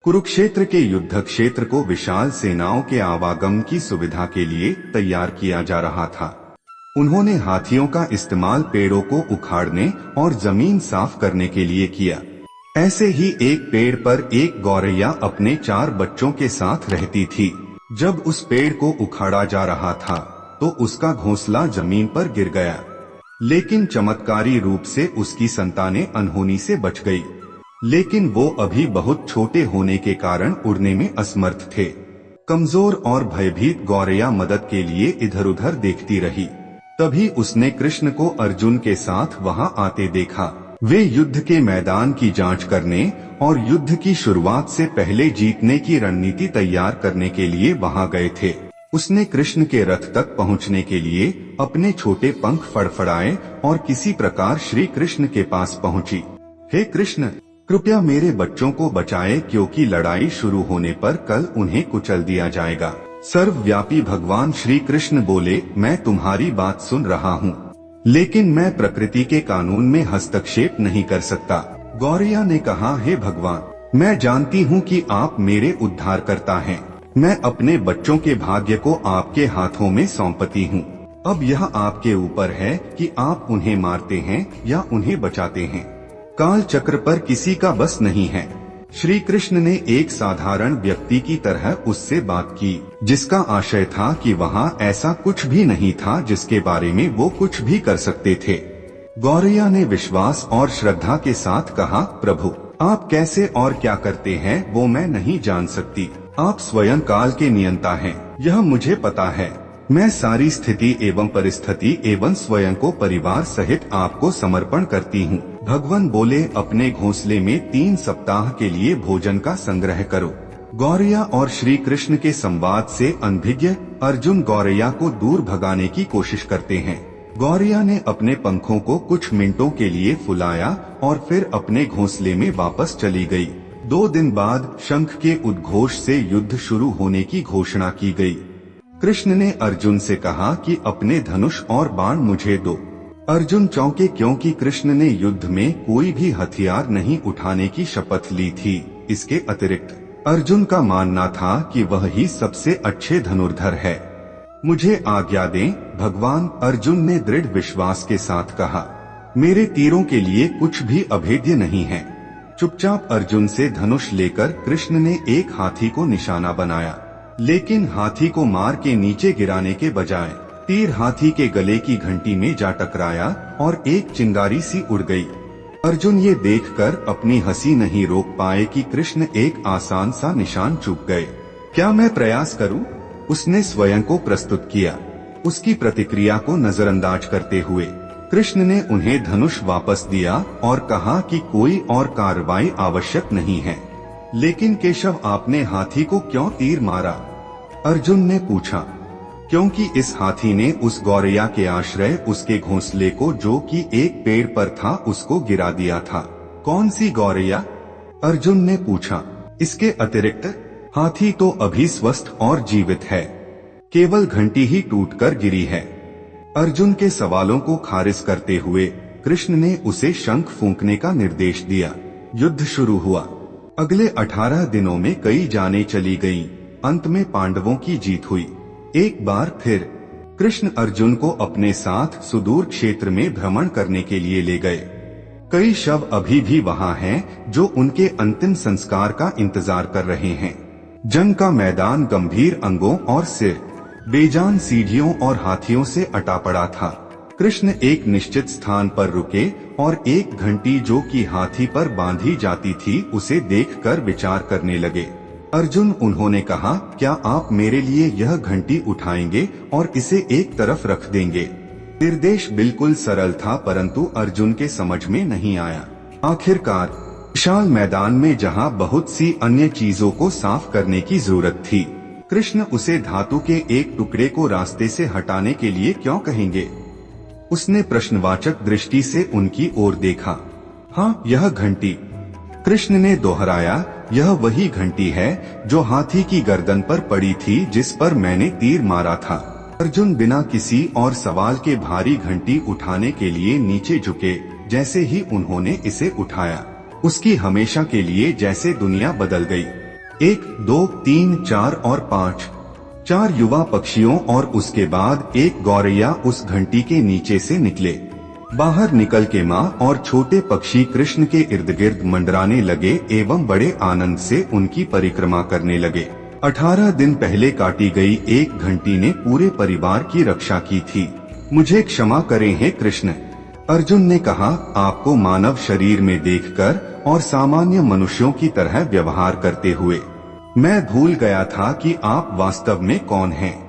कुरुक्षेत्र के युद्ध क्षेत्र को विशाल सेनाओं के आवागमन की सुविधा के लिए तैयार किया जा रहा था। उन्होंने हाथियों का इस्तेमाल पेड़ों को उखाड़ने और जमीन साफ करने के लिए किया। ऐसे ही एक पेड़ पर एक गौरैया अपने 4 बच्चों के साथ रहती थी। जब उस पेड़ को उखाड़ा जा रहा था तो उसका घोंसला जमीन पर गिर गया, लेकिन चमत्कारी रूप से उसकी संतानें अनहोनी से बच गई। लेकिन वो अभी बहुत छोटे होने के कारण उड़ने में असमर्थ थे। कमजोर और भयभीत गौरैया मदद के लिए इधर उधर देखती रही। तभी उसने कृष्ण को अर्जुन के साथ वहां आते देखा। वे युद्ध के मैदान की जांच करने और युद्ध की शुरुआत से पहले जीतने की रणनीति तैयार करने के लिए वहां गए थे। उसने कृष्ण के रथ तक पहुंचने के लिए अपने छोटे पंख फड़फड़ाए और किसी प्रकार श्री कृष्ण के पास पहुंची। हे कृष्ण, कृपया मेरे बच्चों को बचाए, क्योंकि लड़ाई शुरू होने पर कल उन्हें कुचल दिया जाएगा। सर्वव्यापी भगवान श्री कृष्ण बोले, मैं तुम्हारी बात सुन रहा हूँ, लेकिन मैं प्रकृति के कानून में हस्तक्षेप नहीं कर सकता। गौरैया ने कहा, हे भगवान, मैं जानती हूँ कि आप मेरे उद्धारकर्ता हैं। मैं अपने बच्चों के भाग्य को आपके हाथों में सौंपती हूँ। अब यह आपके ऊपर है कि आप उन्हें मारते हैं या उन्हें बचाते हैं। काल चक्र पर किसी का बस नहीं है। श्री कृष्ण ने एक साधारण व्यक्ति की तरह उससे बात की, जिसका आशय था कि वहाँ ऐसा कुछ भी नहीं था जिसके बारे में वो कुछ भी कर सकते थे। गौरैया ने विश्वास और श्रद्धा के साथ कहा, प्रभु, आप कैसे और क्या करते हैं वो मैं नहीं जान सकती। आप स्वयं काल के नियंता हैं, यह मुझे पता है। मैं सारी स्थिति एवं परिस्थिति एवं स्वयं को परिवार सहित आपको समर्पण करती हूँ। भगवान बोले, अपने घोंसले में 3 सप्ताह के लिए भोजन का संग्रह करो। गौरैया और श्री कृष्ण के संवाद से अनभिज्ञ अर्जुन गौरैया को दूर भगाने की कोशिश करते हैं। गौरैया ने अपने पंखों को कुछ मिनटों के लिए फुलाया और फिर अपने घोंसले में वापस चली गई। 2 दिन बाद शंख के उद्घोष से युद्ध शुरू होने की घोषणा की गई। कृष्ण ने अर्जुन से कहा कि अपने धनुष और बाण मुझे दो। अर्जुन चौंके, क्योंकि कृष्ण ने युद्ध में कोई भी हथियार नहीं उठाने की शपथ ली थी। इसके अतिरिक्त अर्जुन का मानना था कि वह ही सबसे अच्छे धनुर्धर है। मुझे आज्ञा दें भगवान, अर्जुन ने दृढ़ विश्वास के साथ कहा। मेरे तीरों के लिए कुछ भी अभेद्य नहीं है। चुपचाप अर्जुन से धनुष लेकर कृष्ण ने एक हाथी को निशाना बनाया, लेकिन हाथी को मार के नीचे गिराने के बजाय तीर हाथी के गले की घंटी में जा टकराया और एक चिंगारी सी उड़ गई। अर्जुन ये देखकर अपनी हंसी नहीं रोक पाए कि कृष्ण एक आसान सा निशान चूक गए। क्या मैं प्रयास करूं? उसने स्वयं को प्रस्तुत किया। उसकी प्रतिक्रिया को नजरअंदाज करते हुए कृष्ण ने उन्हें धनुष वापस दिया और कहा कि कोई और कार्रवाई आवश्यक नहीं है। लेकिन केशव, आपने हाथी को क्यों तीर मारा? अर्जुन ने पूछा। क्योंकि इस हाथी ने उस गौरैया के आश्रय उसके घोंसले को, जो कि एक पेड़ पर था, उसको गिरा दिया था। कौन सी गौरैया? अर्जुन ने पूछा। इसके अतिरिक्त हाथी तो अभी स्वस्थ और जीवित है, केवल घंटी ही टूटकर गिरी है। अर्जुन के सवालों को खारिज करते हुए कृष्ण ने उसे शंख फूंकने का निर्देश दिया। युद्ध शुरू हुआ। अगले 18 दिनों में कई जानें चली गईं। अंत में पांडवों की जीत हुई। एक बार फिर कृष्ण अर्जुन को अपने साथ सुदूर क्षेत्र में भ्रमण करने के लिए ले गए। कई शव अभी भी वहां हैं जो उनके अंतिम संस्कार का इंतजार कर रहे हैं। जंग का मैदान गंभीर अंगों और सिर बेजान सीढ़ियों और हाथियों से अटा पड़ा था। कृष्ण एक निश्चित स्थान पर रुके और एक घंटी जो कि हाथी पर बांधी जाती थी उसे देखकर विचार करने लगे। अर्जुन, उन्होंने कहा, क्या आप मेरे लिए यह घंटी उठाएंगे और इसे एक तरफ रख देंगे? निर्देश बिल्कुल सरल था, परंतु अर्जुन के समझ में नहीं आया। आखिरकार विशाल मैदान में जहां बहुत सी अन्य चीजों को साफ करने की जरूरत थी, कृष्ण उसे धातु के एक टुकड़े को रास्ते से हटाने के लिए क्यों कहेंगे? उसने प्रश्नवाचक दृष्टि से उनकी ओर देखा। हाँ, यह घंटी, कृष्ण ने दोहराया, यह वही घंटी है जो हाथी की गर्दन पर पड़ी थी जिस पर मैंने तीर मारा था। अर्जुन बिना किसी और सवाल के भारी घंटी उठाने के लिए नीचे झुके। जैसे ही उन्होंने इसे उठाया, उसकी हमेशा के लिए जैसे दुनिया बदल गई। 1, 2, 3, 4 और 5, 4 युवा पक्षियों और उसके बाद एक गौरैया उस घंटी के नीचे से निकले। बाहर निकल के माँ और छोटे पक्षी कृष्ण के इर्द गिर्द मंडराने लगे एवं बड़े आनंद से उनकी परिक्रमा करने लगे। 18 दिन पहले काटी गई एक घंटी ने पूरे परिवार की रक्षा की थी। मुझे क्षमा करें हे कृष्ण। अर्जुन ने कहा, आपको मानव शरीर में देखकर और सामान्य मनुष्यों की तरह व्यवहार करते हुए मैं भूल गया था कि आप वास्तव में कौन हैं।